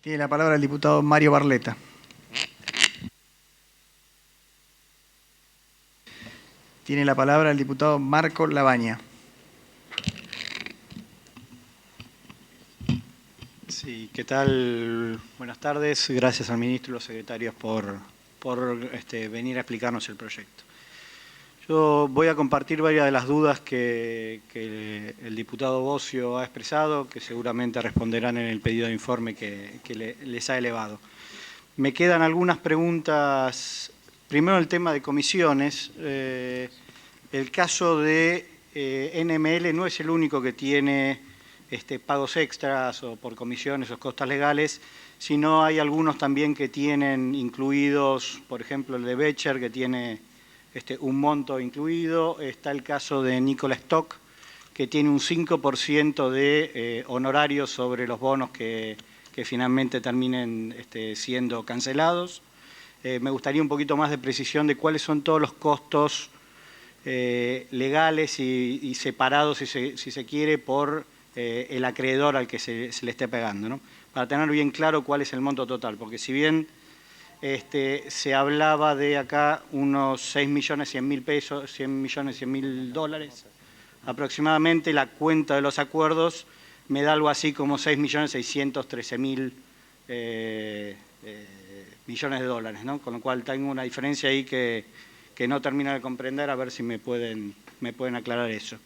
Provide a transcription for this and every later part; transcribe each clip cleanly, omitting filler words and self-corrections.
Tiene la palabra el diputado Mario Barletta. Tiene la palabra el diputado Marco Labaña. Sí, ¿qué tal? Buenas tardes. Gracias al ministro y los secretarios por venir a explicarnos el proyecto. Yo voy a compartir varias de las dudas que el diputado Bossio ha expresado, que seguramente responderán en el pedido de informe que les ha elevado. Me quedan algunas preguntas. Primero, el tema de comisiones. El caso de NML no es el único que tiene pagos extras o por comisiones o costas legales, sino hay algunos también que tienen incluidos, por ejemplo, el de Becher, que tiene un monto incluido. Está el caso de Nikola Stock, que tiene un 5% de honorarios sobre los bonos que finalmente terminen siendo cancelados. Me gustaría un poquito más de precisión de cuáles son todos los costos legales y separados, si se quiere, por el acreedor al que se le esté pagando, ¿no? Para tener bien claro cuál es el monto total, porque si bien se hablaba de acá unos 6.100.000 pesos, 6.100.000 dólares aproximadamente, la cuenta de los acuerdos me da algo así como 6.613.000 millones de dólares, ¿no? Con lo cual tengo una diferencia ahí que no termino de comprender, a ver si me pueden aclarar eso.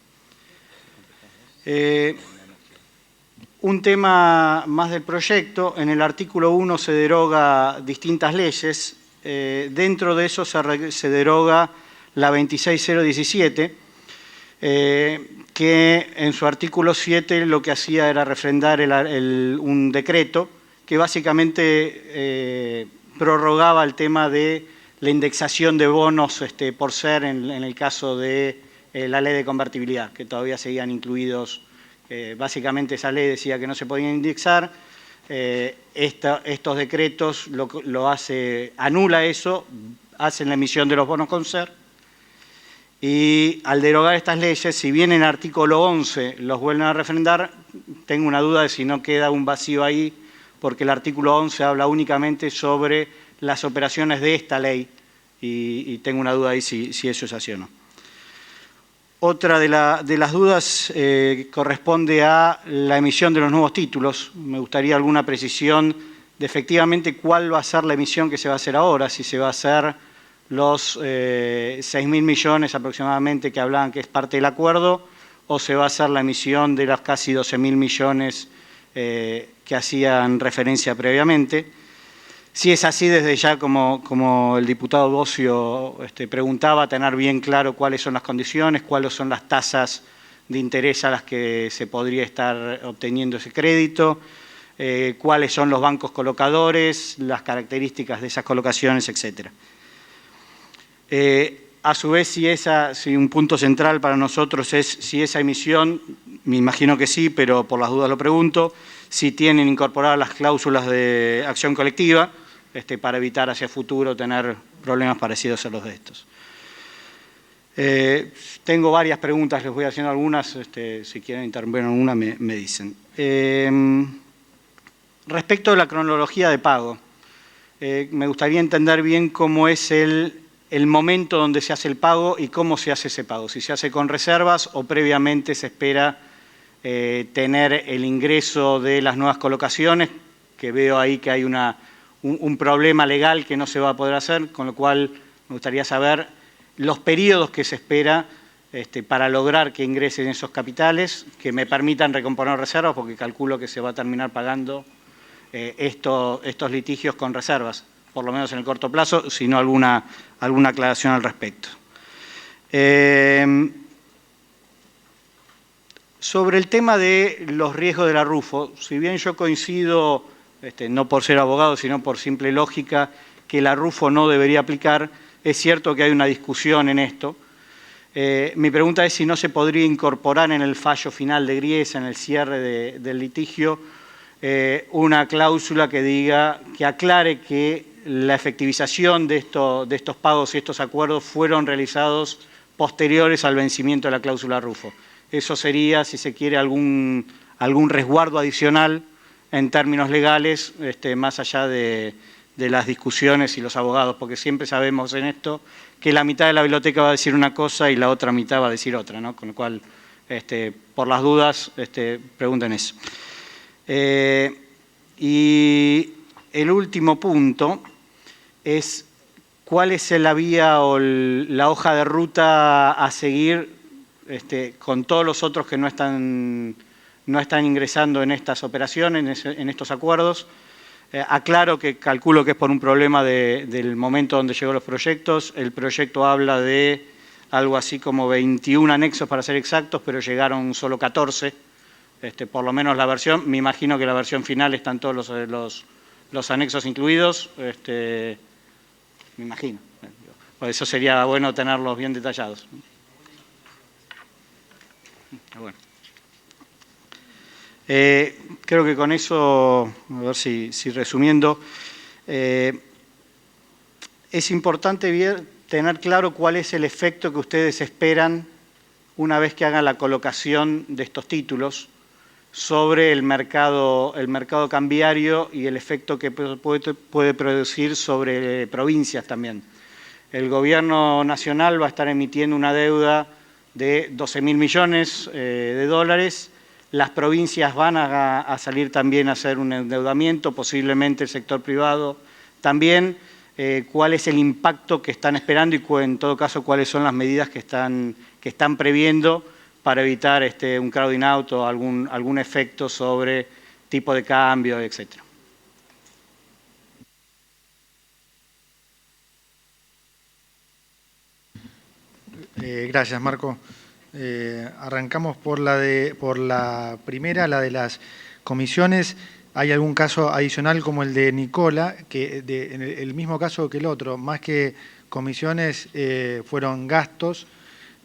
Un tema más del proyecto: en el artículo 1 se deroga distintas leyes. Dentro de eso se deroga la 26017, que en su artículo 7 lo que hacía era refrendar un decreto que básicamente prorrogaba el tema de la indexación de bonos por ser en el caso de la ley de convertibilidad, que todavía seguían incluidos. Básicamente esa ley decía que no se podían indexar. Estos decretos anula eso, hacen la emisión de los bonos con ser, y al derogar estas leyes, si bien en el artículo 11 los vuelven a refrendar, tengo una duda de si no queda un vacío ahí, porque el artículo 11 habla únicamente sobre las operaciones de esta ley, y tengo una duda ahí si eso es así o no. Otra de las dudas corresponde a la emisión de los nuevos títulos. Me gustaría alguna precisión de efectivamente cuál va a ser la emisión que se va a hacer ahora, si se va a hacer los 6.000 millones aproximadamente que hablaban que es parte del acuerdo, o se va a hacer la emisión de los casi 12.000 millones que hacían referencia previamente. Si es así, desde ya, como el diputado Bossio preguntaba, tener bien claro cuáles son las condiciones, cuáles son las tasas de interés a las que se podría estar obteniendo ese crédito, cuáles son los bancos colocadores, las características de esas colocaciones, etc. A su vez, si un punto central para nosotros es si esa emisión, me imagino que sí, pero por las dudas lo pregunto, si tienen incorporadas las cláusulas de acción colectiva, para evitar hacia futuro tener problemas parecidos a los de estos. Tengo varias preguntas, les voy haciendo algunas, si quieren intervenir en alguna me dicen. Respecto a la cronología de pago, me gustaría entender bien cómo es el momento donde se hace el pago y cómo se hace ese pago, si se hace con reservas o previamente se espera tener el ingreso de las nuevas colocaciones, que veo ahí que hay un problema legal que no se va a poder hacer, con lo cual me gustaría saber los periodos que se espera para lograr que ingresen esos capitales, que me permitan recomponer reservas, porque calculo que se va a terminar pagando estos litigios con reservas, por lo menos en el corto plazo, si no alguna aclaración al respecto. Sobre el tema de los riesgos de la RUFO, si bien yo coincido, no por ser abogado, sino por simple lógica, que la RUFO no debería aplicar, es cierto que hay una discusión en esto. Mi pregunta es si no se podría incorporar en el fallo final de Griesa, en el cierre del litigio, una cláusula que aclare que la efectivización de estos pagos y estos acuerdos fueron realizados posteriores al vencimiento de la cláusula RUFO. Eso sería, si se quiere, algún resguardo adicional en términos legales, más allá de las discusiones y los abogados, porque siempre sabemos en esto que la mitad de la biblioteca va a decir una cosa y la otra mitad va a decir otra, ¿no? Con lo cual, por las dudas, pregunten eso. Y el último punto es cuál es la vía o la hoja de ruta a seguir con todos los otros que no están ingresando en estas operaciones, en estos acuerdos. Aclaro que calculo que es por un problema del momento donde llegó los proyectos. El proyecto habla de algo así como 21 anexos para ser exactos, pero llegaron solo 14, por lo menos la versión. Me imagino que la versión final están todos los anexos incluidos, me imagino. Por eso sería bueno tenerlos bien detallados. Bueno. Creo que con eso, a ver si resumiendo, es importante tener claro cuál es el efecto que ustedes esperan una vez que hagan la colocación de estos títulos sobre el mercado cambiario y el efecto que puede producir sobre provincias también. El gobierno nacional va a estar emitiendo una deuda de 12.000 millones de dólares. Las provincias van a salir también a hacer un endeudamiento, posiblemente el sector privado también. ¿Cuál es el impacto que están esperando y en todo caso cuáles son las medidas que están previendo para evitar un crowding out o algún efecto sobre tipo de cambio, etcétera? Gracias, Marco. Arrancamos por la primera, la de las comisiones. Hay algún caso adicional como el de Nicola, que en el mismo caso que el otro, más que comisiones, fueron gastos.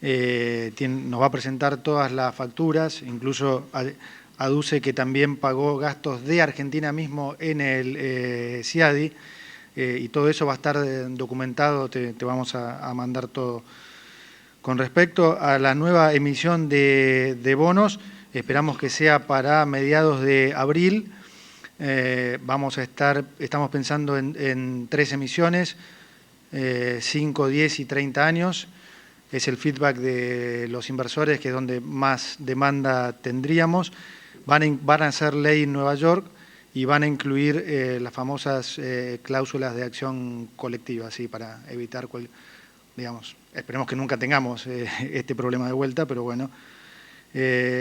Nos va a presentar todas las facturas, incluso aduce que también pagó gastos de Argentina mismo en el CIADI, y todo eso va a estar documentado, te vamos a mandar todo. Con respecto a la nueva emisión de bonos, esperamos que sea para mediados de abril. Estamos pensando en 3 emisiones, 5, 10 y 30 años. Es el feedback de los inversores, que es donde más demanda tendríamos. Van a ser ley en Nueva York y van a incluir las cláusulas de acción colectiva, ¿sí? Para evitar digamos, esperemos que nunca tengamos este problema de vuelta, pero bueno.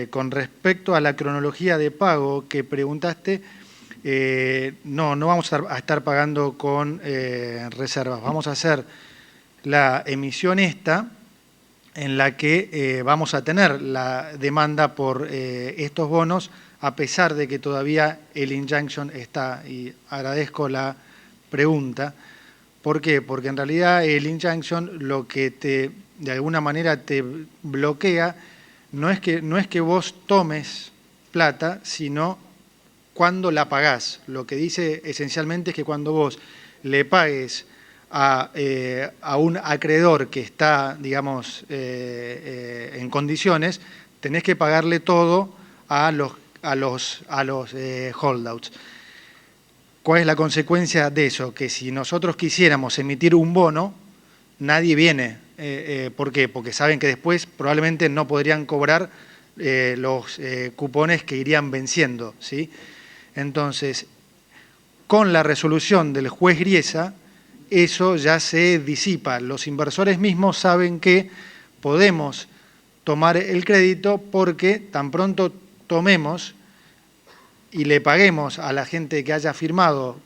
Con respecto a la cronología de pago que preguntaste, no vamos a estar pagando con reservas. Vamos a hacer la emisión en la que vamos a tener la demanda por estos bonos, a pesar de que todavía el injunction está, y agradezco la pregunta. ¿Por qué? Porque en realidad el injunction lo que de alguna manera te bloquea no es que vos tomes plata, sino cuando la pagás. Lo que dice esencialmente es que cuando vos le pagues a un acreedor que está, digamos, en condiciones, tenés que pagarle todo a los holdouts. ¿Cuál es la consecuencia de eso? Que si nosotros quisiéramos emitir un bono, nadie viene. ¿Por qué? Porque saben que después probablemente no podrían cobrar los cupones que irían venciendo, ¿sí? Entonces, con la resolución del juez Griesa, eso ya se disipa. Los inversores mismos saben que podemos tomar el crédito porque tan pronto tomemos y le paguemos a la gente que haya firmado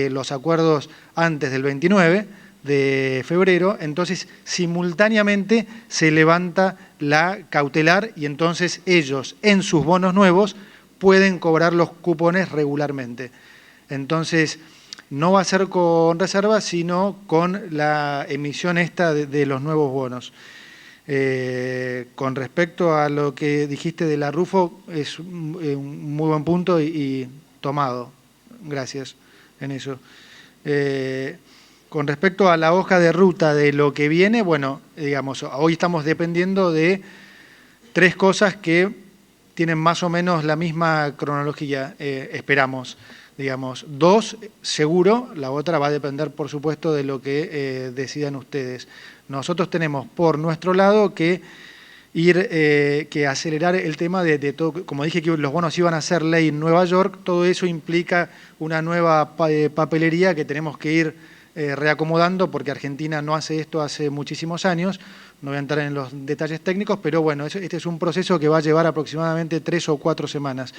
los acuerdos antes del 29 de febrero, entonces simultáneamente se levanta la cautelar y entonces ellos en sus bonos nuevos pueden cobrar los cupones regularmente. Entonces no va a ser con reservas, sino con la emisión de los nuevos bonos. Con respecto a lo que dijiste de la Rufo, es un muy buen punto y tomado. Gracias en eso. Con respecto a la hoja de ruta de lo que viene, bueno, digamos, hoy estamos dependiendo de 3 cosas que tienen más o menos la misma cronología, esperamos. Digamos, 2 seguro, la otra va a depender, por supuesto, de lo que decidan ustedes. Nosotros tenemos por nuestro lado que que acelerar el tema de todo, como dije que los bonos iban a ser ley en Nueva York, todo eso implica una nueva papelería que tenemos que ir reacomodando, porque Argentina no hace esto hace muchísimos años. No voy a entrar en los detalles técnicos, pero bueno, este es un proceso que va a llevar aproximadamente 3 o 4 semanas.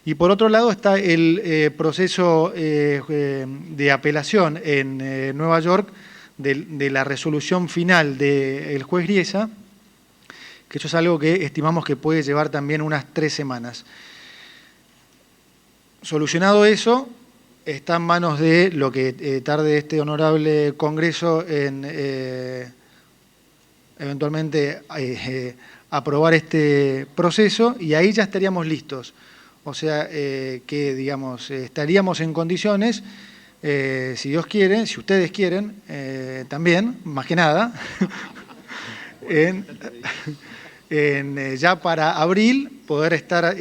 Y por otro lado está el proceso de apelación en Nueva York de la resolución final del juez Griesa, que eso es algo que estimamos que puede llevar también unas 3 semanas. Solucionado eso, está en manos de lo que tarde este honorable Congreso en eventualmente aprobar este proceso, y ahí ya estaríamos listos. O sea, que, digamos, estaríamos en condiciones, si Dios quiere, si ustedes quieren, también, más que nada, ya para abril poder estar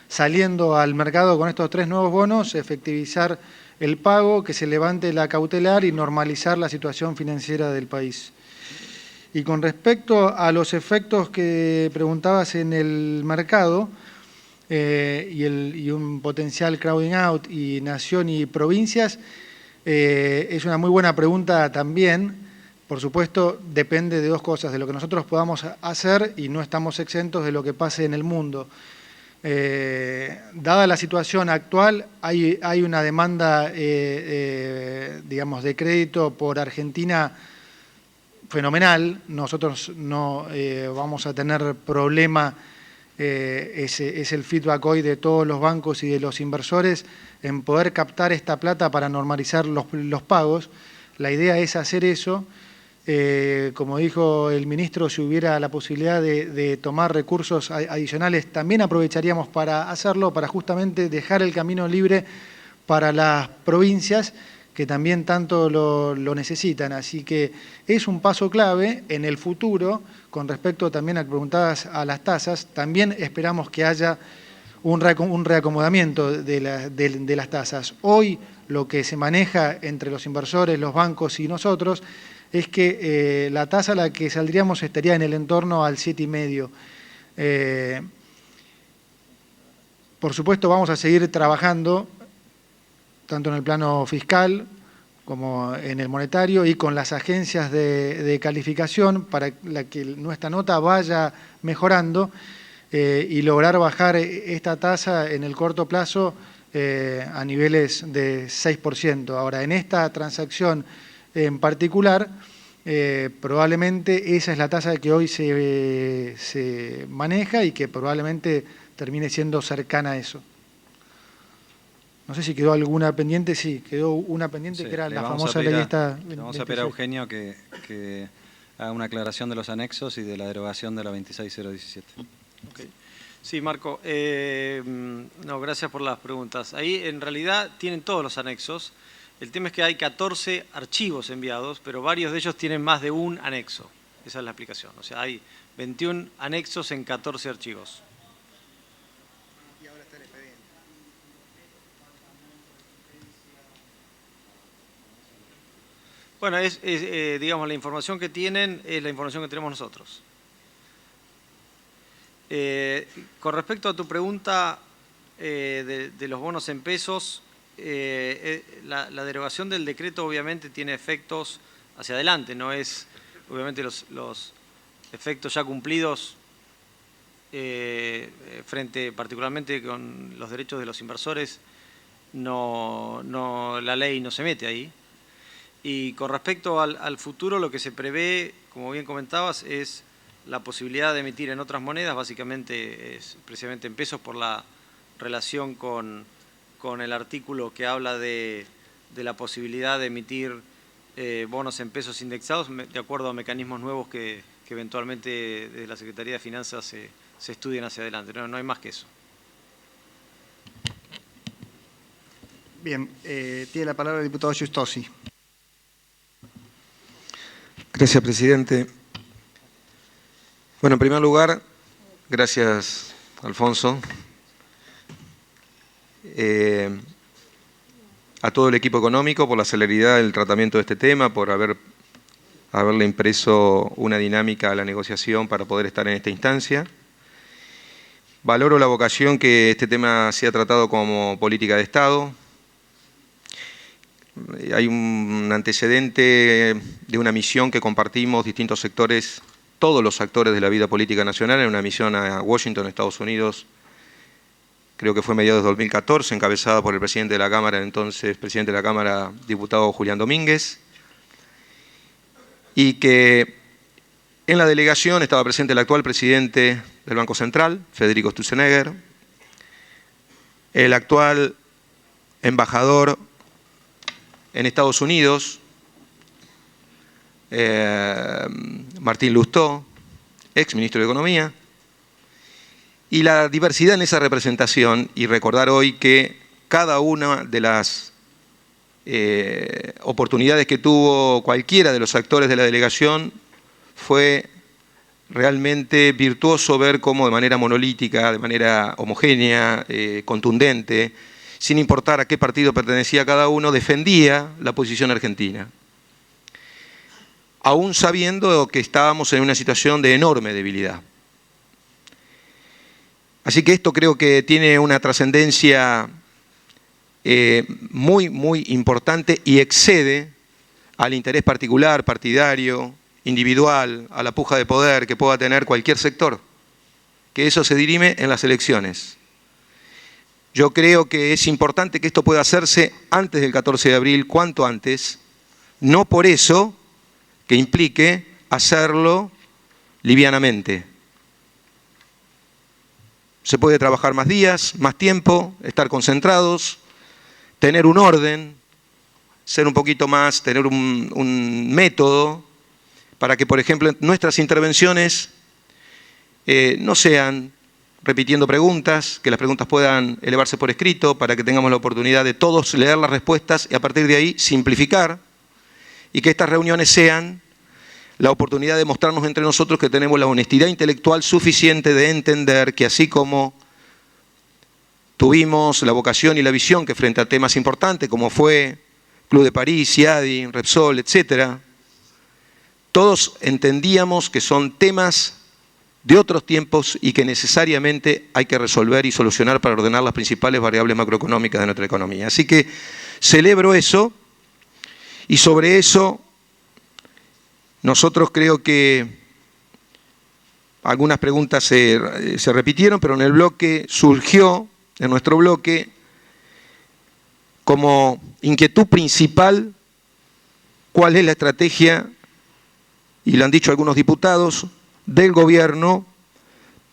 saliendo al mercado con estos 3 nuevos bonos, efectivizar el pago, que se levante la cautelar y normalizar la situación financiera del país. Y con respecto a los efectos que preguntabas en el mercado, y un potencial crowding out y nación y provincias, es una muy buena pregunta también. Por supuesto, depende de 2 cosas, de lo que nosotros podamos hacer, y no estamos exentos de lo que pase en el mundo. Dada la situación actual, hay una demanda, digamos, de crédito por Argentina fenomenal. Nosotros no vamos a tener problema. Es el feedback hoy de todos los bancos y de los inversores en poder captar esta plata para normalizar los pagos. La idea es hacer eso. Como dijo el ministro, si hubiera la posibilidad de tomar recursos adicionales, también aprovecharíamos para hacerlo, para justamente dejar el camino libre para las provincias que también tanto lo necesitan. Así que es un paso clave en el futuro. Con respecto también a que preguntabas a las tasas, también esperamos que haya un reacomodamiento de las tasas. Hoy lo que se maneja entre los inversores, los bancos y nosotros es que la tasa a la que saldríamos estaría en el entorno al 7,5. Por supuesto, vamos a seguir trabajando tanto en el plano fiscal como en el monetario y con las agencias de calificación para que nuestra nota vaya mejorando y lograr bajar esta tasa en el corto plazo a niveles de 6%. Ahora, en esta transacción en particular, probablemente esa es la tasa que hoy se maneja y que probablemente termine siendo cercana a eso. No sé si quedó alguna pendiente. Sí, quedó una pendiente, sí, que era la famosa ley esta. Le vamos a pedir a Eugenio que haga una aclaración de los anexos y de la derogación de la 26017. Okay. Sí, Marco. No, gracias por las preguntas. Ahí en realidad tienen todos los anexos. El tema es que hay 14 archivos enviados, pero varios de ellos tienen más de un anexo. Esa es la explicación. O sea, hay 21 anexos en 14 archivos. Y ahora está el expediente. Bueno, digamos, la información que tienen es la información que tenemos nosotros. Con respecto a tu pregunta de los bonos en pesos, la derogación del decreto obviamente tiene efectos hacia adelante, no es, obviamente los efectos ya cumplidos frente particularmente con los derechos de los inversores, la ley no se mete ahí. Y con respecto al futuro, lo que se prevé, como bien comentabas, es la posibilidad de emitir en otras monedas, básicamente es precisamente en pesos por la relación con el artículo que habla de la posibilidad de emitir bonos en pesos indexados de acuerdo a mecanismos nuevos que eventualmente desde la Secretaría de Finanzas se estudien hacia adelante. No hay más que eso. Bien, tiene la palabra el diputado Giustosi. Gracias, presidente. Bueno, en primer lugar, Gracias, Alfonso. A todo el equipo económico por la celeridad del tratamiento de este tema, por haberle impreso una dinámica a la negociación para poder estar en esta instancia. Valoro la vocación que este tema sea tratado como política de Estado. Hay un antecedente de una misión que compartimos distintos sectores, todos los actores de la vida política nacional, en una misión a Washington, Estados Unidos, creo que fue mediados de 2014, encabezada por el presidente de la Cámara, entonces presidente de la Cámara, diputado Julián Domínguez, y que en la delegación estaba presente el actual presidente del Banco Central, Federico Sturzenegger, el actual embajador en Estados Unidos, Martín Lustó, ex ministro de Economía, y la diversidad en esa representación, y recordar hoy que cada una de las oportunidades que tuvo cualquiera de los actores de la delegación fue realmente virtuoso ver cómo de manera monolítica, de manera homogénea, contundente, sin importar a qué partido pertenecía cada uno, defendía la posición argentina. Aún sabiendo que estábamos en una situación de enorme debilidad. Así que esto creo que tiene una trascendencia muy, muy importante y excede al interés particular, partidario, individual, a la puja de poder que pueda tener cualquier sector, que eso se dirime en las elecciones. Yo creo que es importante que esto pueda hacerse antes del 14 de abril, cuanto antes, no por eso que implique hacerlo livianamente. Se puede trabajar más días, más tiempo, estar concentrados, tener un orden, ser un poquito más, tener un método para que, por ejemplo, nuestras intervenciones no sean repitiendo preguntas, que las preguntas puedan elevarse por escrito para que tengamos la oportunidad de todos leer las respuestas y a partir de ahí simplificar y que estas reuniones sean la oportunidad de mostrarnos entre nosotros que tenemos la honestidad intelectual suficiente de entender que así como tuvimos la vocación y la visión que frente a temas importantes como fue Club de París, IADI, Repsol, etcétera, todos entendíamos que son temas de otros tiempos y que necesariamente hay que resolver y solucionar para ordenar las principales variables macroeconómicas de nuestra economía. Así que celebro eso y sobre eso nosotros creo que algunas preguntas se repitieron, pero en el bloque surgió, en nuestro bloque, como inquietud principal, cuál es la estrategia, y lo han dicho algunos diputados, del gobierno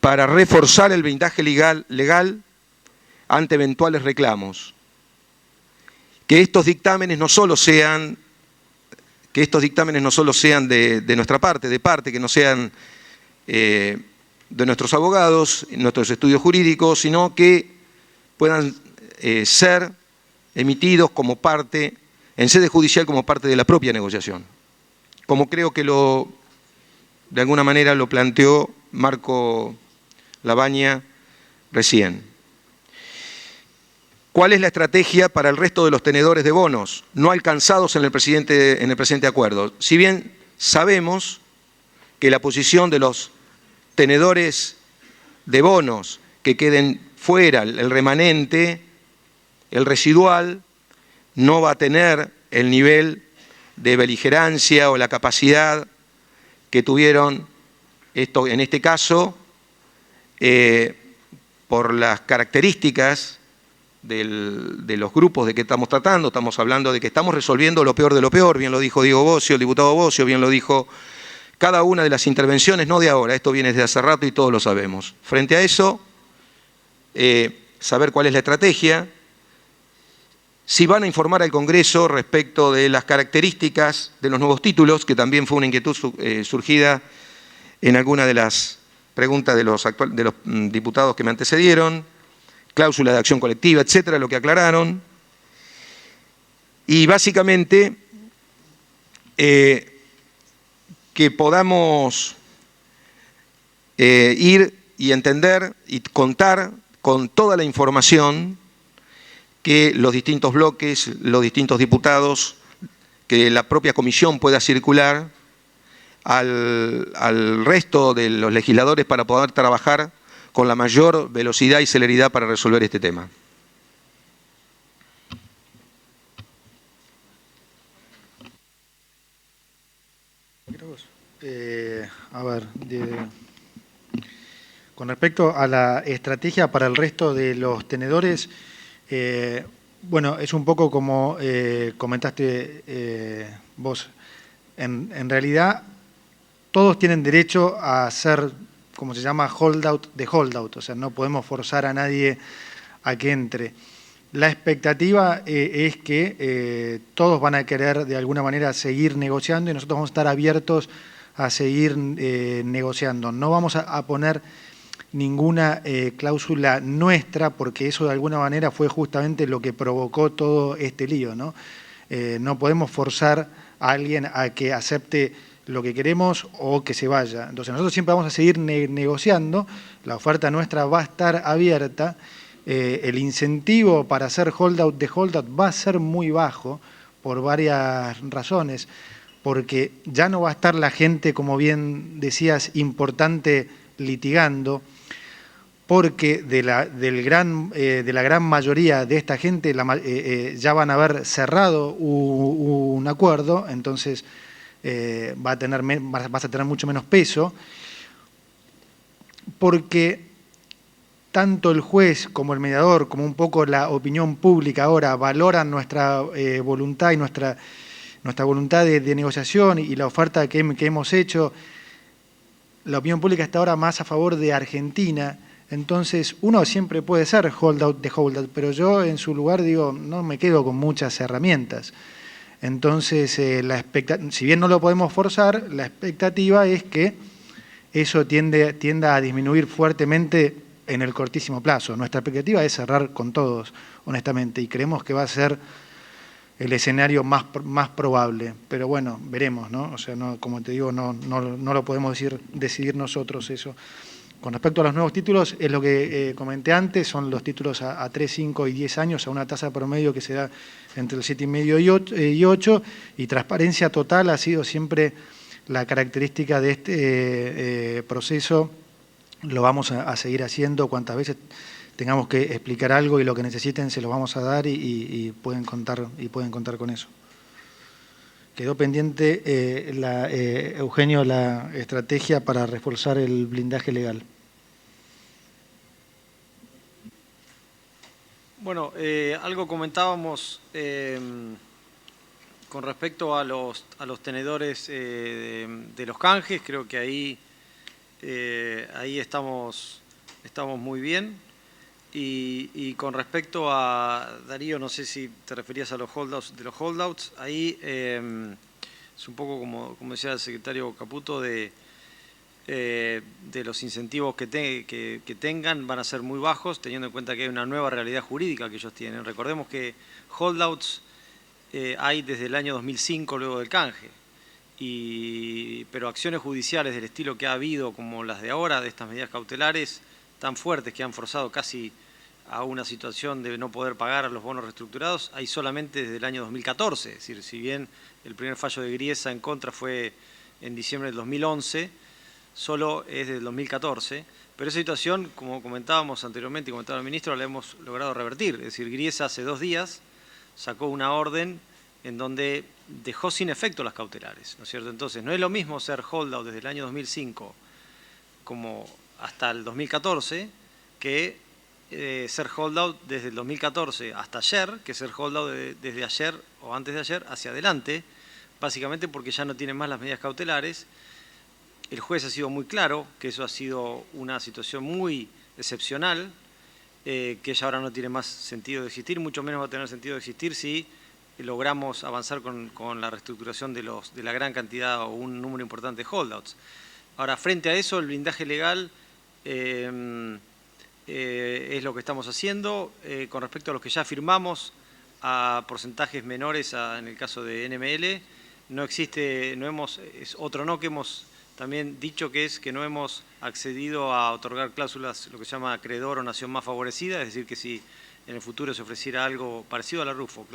para reforzar el blindaje legal ante eventuales reclamos. Que estos dictámenes no solo sean de nuestra parte, que no sean de nuestros abogados, nuestros estudios jurídicos, sino que puedan ser emitidos como parte, en sede judicial como parte de la propia negociación. Como creo que de alguna manera lo planteó Marco Labaña recién. ¿Cuál es la estrategia para el resto de los tenedores de bonos no alcanzados en el presente acuerdo? Si bien sabemos que la posición de los tenedores de bonos que queden fuera, el remanente, el residual, no va a tener el nivel de beligerancia o la capacidad que tuvieron, en este caso, por las características de los grupos de que estamos tratando. Estamos hablando de que estamos resolviendo lo peor de lo peor, bien lo dijo Diego Bossio, el diputado Bossio, bien lo dijo cada una de las intervenciones, no de ahora, esto viene desde hace rato y todos lo sabemos. Frente a eso, saber cuál es la estrategia, si van a informar al Congreso respecto de las características de los nuevos títulos, que también fue una inquietud surgida en alguna de las preguntas de los diputados que me antecedieron, cláusula de acción colectiva, etcétera, lo que aclararon. Y básicamente que podamos ir y entender y contar con toda la información que los distintos bloques, los distintos diputados, que la propia comisión pueda circular al resto de los legisladores para poder trabajar con la mayor velocidad y celeridad para resolver este tema. A ver, con respecto a la estrategia para el resto de los tenedores, bueno, es un poco como comentaste vos. En realidad, todos tienen derecho a ser, como se llama, holdout de holdout, o sea, no podemos forzar a nadie a que entre. La expectativa es que todos van a querer de alguna manera seguir negociando y nosotros vamos a estar abiertos a seguir negociando. No vamos a poner ninguna cláusula nuestra porque eso de alguna manera fue justamente lo que provocó todo este lío, ¿no? No podemos forzar a alguien a que acepte lo que queremos o que se vaya. Entonces nosotros siempre vamos a seguir negociando, la oferta nuestra va a estar abierta, el incentivo para hacer holdout de holdout va a ser muy bajo por varias razones, porque ya no va a estar la gente, como bien decías, importante litigando, porque de la gran mayoría de esta gente ya van a haber cerrado un acuerdo, entonces vas a tener mucho menos peso, porque tanto el juez como el mediador, como un poco la opinión pública ahora, valoran nuestra voluntad y nuestra voluntad de negociación y la oferta que hemos hecho. La opinión pública está ahora más a favor de Argentina, entonces uno siempre puede ser holdout de holdout, pero yo en su lugar digo, no me quedo con muchas herramientas. Entonces, si bien no lo podemos forzar, la expectativa es que eso tienda a disminuir fuertemente en el cortísimo plazo. Nuestra expectativa es cerrar con todos, honestamente, y creemos que va a ser el escenario más probable. Pero bueno, veremos, ¿no? O sea, no, como te digo, no lo podemos decidir nosotros eso. Con respecto a los nuevos títulos, es lo que comenté antes, son los títulos a 3, 5 y 10 años, a una tasa promedio que se da entre el 7,5 y 8, y transparencia total ha sido siempre la característica de este proceso. Lo vamos a seguir haciendo cuantas veces tengamos que explicar algo y lo que necesiten se lo vamos a dar y pueden contar con eso. Quedó pendiente, Eugenio, la estrategia para reforzar el blindaje legal. Bueno, algo comentábamos con respecto a los tenedores de los canjes. Creo que ahí estamos muy bien. Y con respecto a, Darío, no sé si te referías a los holdouts, ahí es un poco como decía el secretario Caputo, de los incentivos que tengan van a ser muy bajos, teniendo en cuenta que hay una nueva realidad jurídica que ellos tienen. Recordemos que holdouts hay desde el año 2005, luego del canje, pero acciones judiciales del estilo que ha habido, como las de ahora, de estas medidas cautelares tan fuertes que han forzado casi a una situación de no poder pagar a los bonos reestructurados, hay solamente desde el año 2014. Es decir, si bien el primer fallo de Griesa en contra fue en diciembre del 2011, solo es del 2014, pero esa situación, como comentábamos anteriormente y comentaba el ministro, la hemos logrado revertir. Es decir, Griesa hace 2 días sacó una orden en donde dejó sin efecto las cautelares, ¿no es cierto? Entonces, no es lo mismo ser holdout desde el año 2005 como hasta el 2014 que ser holdout desde el 2014 hasta ayer, que ser holdout desde ayer o antes de ayer hacia adelante, básicamente porque ya no tienen más las medidas cautelares. El juez ha sido muy claro que eso ha sido una situación muy excepcional, que ya ahora no tiene más sentido de existir, mucho menos va a tener sentido de existir si logramos avanzar con la reestructuración de la gran cantidad o un número importante de holdouts. Ahora, frente a eso, el blindaje legal es lo que estamos haciendo. Con respecto a los que ya firmamos a porcentajes menores en el caso de NML, no existe, es otro no que hemos también dicho, que es que no hemos accedido a otorgar cláusulas, lo que se llama acreedor o nación más favorecida, es decir, que si en el futuro se ofreciera algo parecido a la RUFO,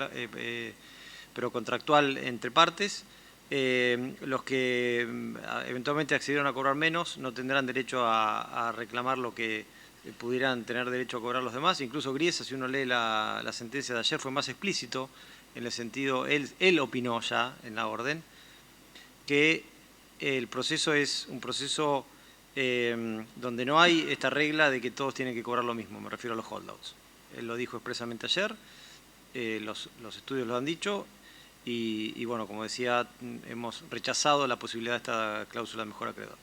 pero contractual entre partes, los que eventualmente accedieron a cobrar menos no tendrán derecho a reclamar lo que pudieran tener derecho a cobrar los demás. Incluso Griesa, si uno lee la sentencia de ayer, fue más explícito en el sentido, él opinó ya en la orden, que el proceso es un proceso donde no hay esta regla de que todos tienen que cobrar lo mismo, me refiero a los holdouts. Él lo dijo expresamente ayer, los estudios lo han dicho, y bueno, como decía, hemos rechazado la posibilidad de esta cláusula de mejor acreedor.